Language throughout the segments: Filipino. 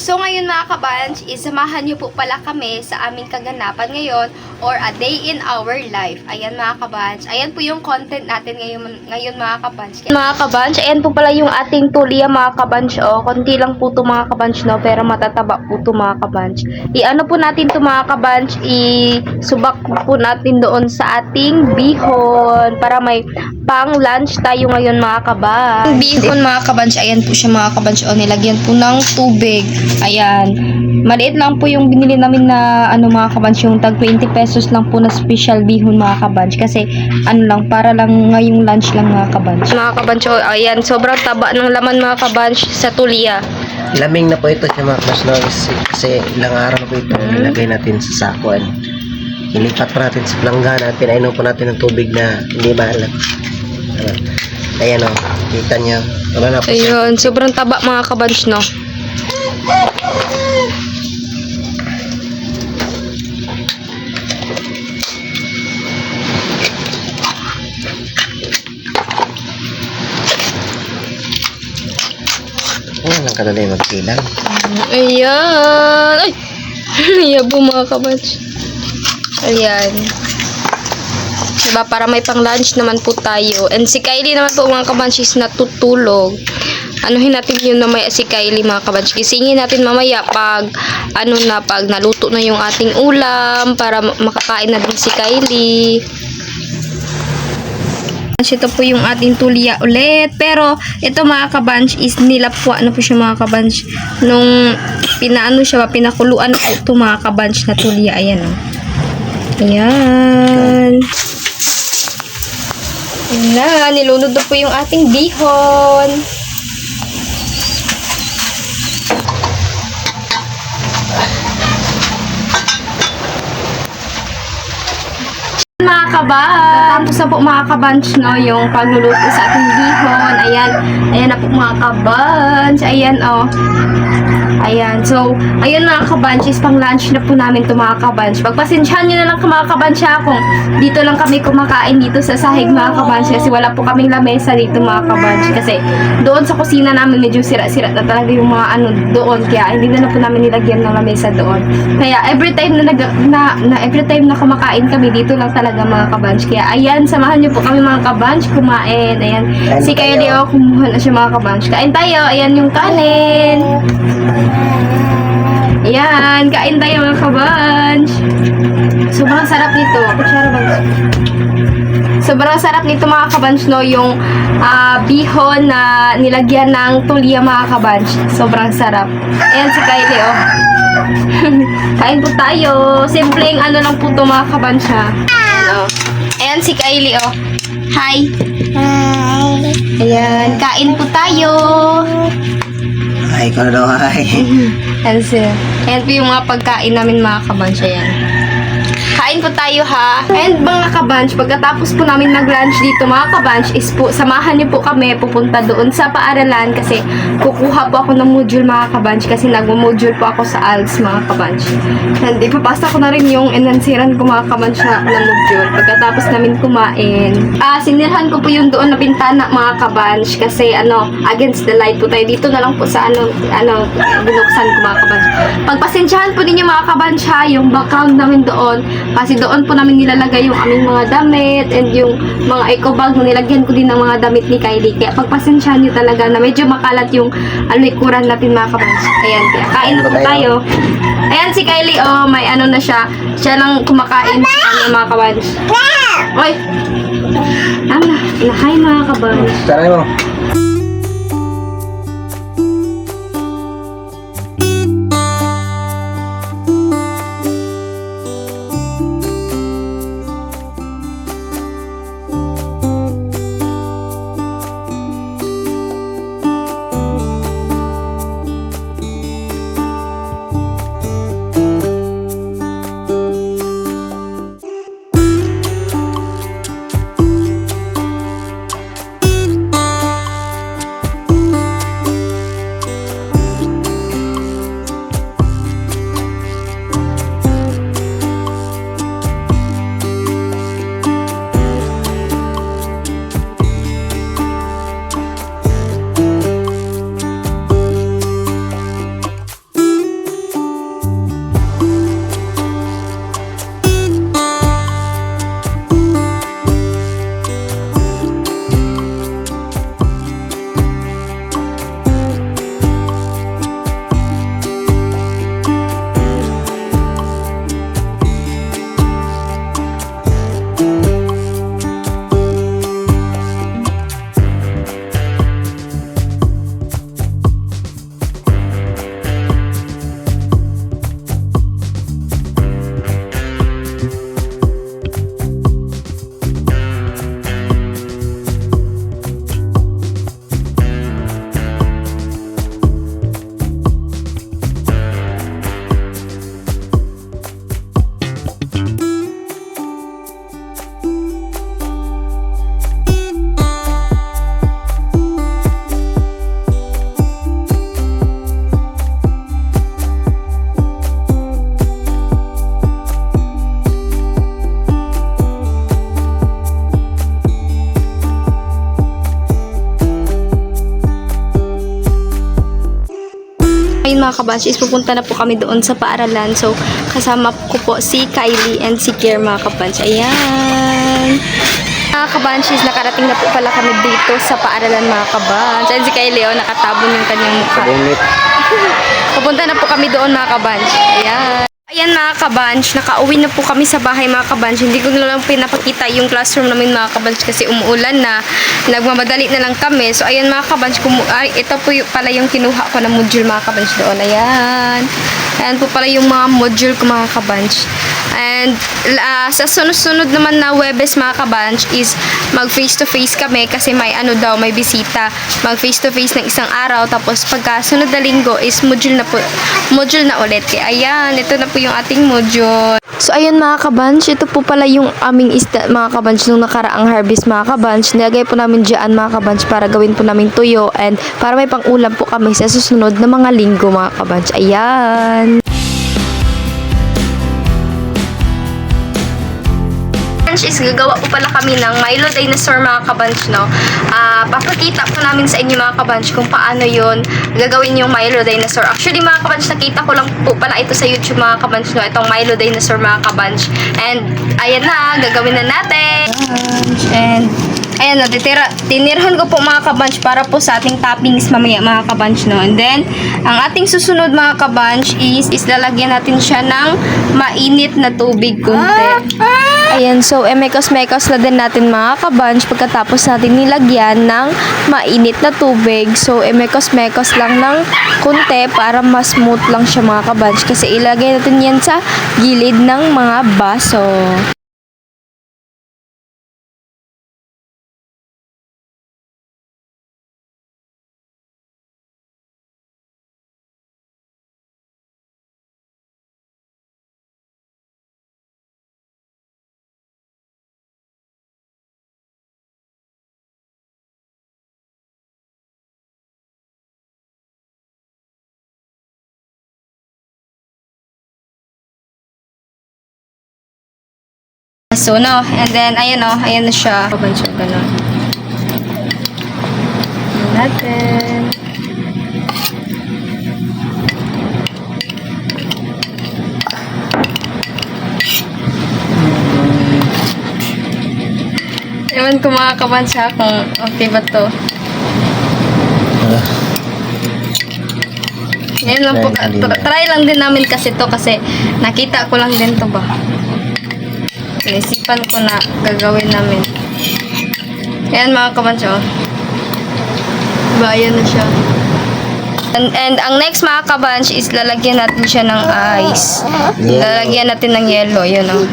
So ngayon mga kabanch, isamahan niyo po pala kami sa aming kaganapan ngayon or a day in our life. Ayan mga kabanch, ayan po yung content natin ngayon mga kabanch. Mga kabanch, ayan po pala yung ating tulia mga kabanch. O, konti lang po ito mga kabanch, no? Pero matataba po ito mga kabanch. I-ano po natin ito mga kabanch, i-subak po natin doon sa ating bihon para may pang lunch tayo ngayon mga kabanch. Bihon mga kabanch, ayan po siya mga kabanch. O, nilagyan po ng tubig. Ayan. Maliit lang po yung binili namin na mga kabanch, yung tag 20 pesos lang po na special bihon mga kabanch. Kasi lang, para lang ngayong lunch lang mga kabanch. Mga kabanch, oh, ayan. Sobrang taba ng laman mga kabanch sa tulia. Laming na po ito siya mga kabanch, no? Kasi ilang araw na po ito. Nilagay natin sa sakuan. Ilipat pa natin sa planggana. Pinainom po natin ng tubig na hindi maalat. Ayan o. Kita nyo. Wala na po siya. Ayun. Sobrang taba mga kabanch, no? Ang kadali magkilang. Ayan. Ay! Yabo mga kabanch. Ayan. Diba, para may pang lunch naman po tayo. And si Kylie naman po mga kabanch is natutulog. Anuhin natin yun na may si Kylie mga kabanch. Gisingin natin mamaya pag pag naluto na yung ating ulam para makakain na din si Kylie. Ito po yung ating tulia ulit. Pero ito mga kabanch is nilapwa na po siya mga kabanch. Nung pinakuluan po ito mga kabanch na tulia. Ayan o. Ayan. Ayan na. Nilunod na po yung ating bihon. Mga kabanch, tapos na po mga kabanch, no, yung pagluluto sa ating bihon. Ayan, ayan na po mga kabanch. Ayan, oh. Ayan, so, ayun mga kabanch, is pang lunch na po namin ito mga kabanch. Pagpasensyahan nyo na lang mga kabanch kung dito lang kami kumakain dito sa sahig mga kabanch kasi wala po kaming lamesa dito mga kabanch. Kasi doon sa kusina namin medyo sira-sira na talaga yung mga doon. Kaya hindi na po namin nilagyan ng lamesa doon. Kaya every time every time na kumakain kami dito lang talaga mga kabanch. Kaya ayan, samahan nyo po kami mga kabanch kumain. Ayan, si Kylie kumuha na siya mga kabanch. Kain tayo, ayan yung kanin. Ayan, kain tayo mga kabanch. Sobrang sarap nito. Sobrang sarap nito mga kabanch, no, yung bihon na nilagyan ng tulia mga kabanch. Sobrang sarap. Ayan si Kylie, oh. Kain po tayo. Simpleng lang po ito mga kabanch, ha. Ayan si Kylie, oh. Hi. Hi. Ayan, kain po tayo. Ay, ko na daw, ay. Ayan po yung mga pagkain namin mga kabanch. Ayan. Kain po tayo ha. And mga kabanch, pagkatapos po namin mag-lunch dito mga kabanch, is po, samahan niyo po kami pupunta doon sa paaralan kasi kukuha po ako ng module mga kabanch kasi nag-module po ako sa ALS mga kabanch. And ipapasa ko na rin yung enansiran ko mga kabanch na module pagkatapos namin kumain. Sinilhan ko po yung doon na bintana mga kabanch kasi against the light po tayo. Dito na lang po sa binuksan ko mga kabanch. Pagpasensyahan po ninyo mga kabanch ha, yung background namin doon. Kasi doon po namin nilalagay yung aming mga damit and yung mga eco bag na nilagyan ko din ng mga damit ni Kylie. Kaya pagpasensyahan nyo talaga na medyo makalat yung likuran natin mga kabanch. Ayan, kaya kain na po tayo. Ayan si Kylie, oh, may na siya. Siya lang kumakain mga kabanch. Oy! Hi mga kabanch. Tara mo. ngayon mga kabanch is pupunta na po kami doon sa paaralan. So, kasama ko po si Kylie and si Kier mga kabanch. Ayan. Mga kabanchis, nakarating na po pala kami dito sa paaralan mga kabanch. Ayan si Kylie, oh, nakatabon yung kanyang mukha. Sabunit. Pupunta na po kami doon mga kabanch. Ayan. Ayan mga kabanch, nakauwi na po kami sa bahay mga kabanch. Hindi ko na lang pinapakita yung classroom namin mga kabanch kasi umuulan na. Nagmamadali na lang kami. So ayan mga kabanch, ito po pala yung kinuha ko na module mga kabanch doon. Ayan. Ayan po pala yung mga module ko mga kabanch. And sa sunod-sunod naman na Webes mga kabanch is mag face to face kami kasi may may bisita. Mag face to face ng isang araw tapos pagka sunod na linggo is module na ulit. Kaya ayan, ito na po yung ating module. So ayun mga kabanch, ito po pala yung aming isda mga kabanch nung nakaraang harvest mga kabanch. Nilagay po namin dyan mga kabanch para gawin po namin tuyo and para may pang-ulam po kami sa susunod na mga linggo mga kabanch. Ayan. Is gagawa po pala kami ng Milo Dinosaur mga kabanch, no? Papakita po namin sa inyo mga kabanch kung paano yun gagawin yung Milo Dinosaur. Actually mga kabanch, nakita ko lang po pala ito sa YouTube mga kabanch, no? Itong Milo Dinosaur mga kabanch. And ayan na, gagawin na natin. And ayan na, tinirhan ko po mga kabanch para po sa ating toppings mamaya mga kabanch, no? And then, ang ating susunod mga kabanch is lalagyan natin siya ng mainit na tubig konti. Ayan, so mekos-mekos na din natin mga kabanch pagkatapos natin nilagyan ng mainit na tubig. So mekos-mekos lang ng konti para mas smooth lang siya mga kabanch kasi ilagay natin yan sa gilid ng mga baso. So, no. And then, ayan o. Ayan na siya. Kabancho, gano'n. Ayan natin. Ewan ko mga kabancha kung okay ba to. Ayan lang po. Try lang din namin kasi to kasi nakita ko lang din to ba. Naisipan ko na gagawin namin. Ayan mga kabancho. Diba, ayan na siya. And ang next mga kabanch is lalagyan natin siya ng ice. Lalagyan natin ng yellow. Yun o.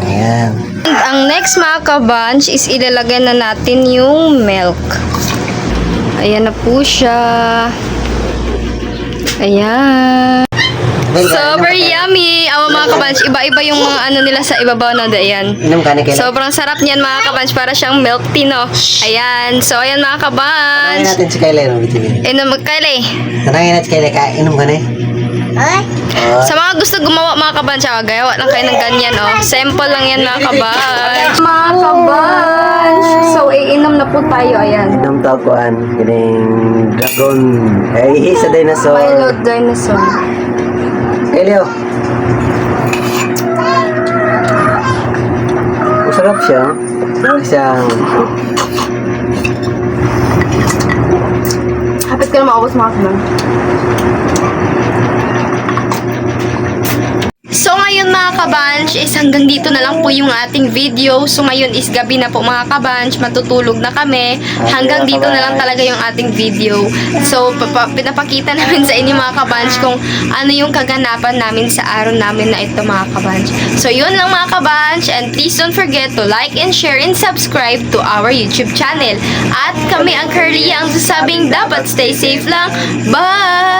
Ayan. And ang next mga kabanch is ilalagay na natin yung milk. Ayan na po siya. Ayan. Super yummy! Awa mga kabanch, iba-iba yung mga ano nila sa ibabaw na ayan. Inom ka na kayo. Sobrang sarap niyan mga kabanch, para siyang milk tea, no? Ayan. So, ayan mga Tanangin kabanch. natin si Kylie. Inom Kylie. Tanangin natin si Kylie. Inom ka na Sa mga gusto gumawa mga kabanch, gayawa lang kayo ng ganyan, oh. Sample lang yan mga kabanch. Mga kabanch. So, iinom na po tayo, ayan. Inom tao ko kining dragon. Ay, sa dinosaur. Milo Dinosaur. Kylie, oh. Masarap siya. Isang... Hapit ka na maubos mga kabanch. So ngayon mga kabanch is hanggang dito na lang po yung ating video. So ngayon is gabi na po mga kabanch, matutulog na kami. Hanggang dito na lang talaga yung ating video. So pinapakita namin sa inyo mga kabanch kung ano yung kaganapan namin sa araw namin na ito mga kabanch. So yun lang mga kabanch, and please don't forget to like and share and subscribe to our YouTube channel. At kami ang Curly ang sasabing dapat stay safe lang. Bye!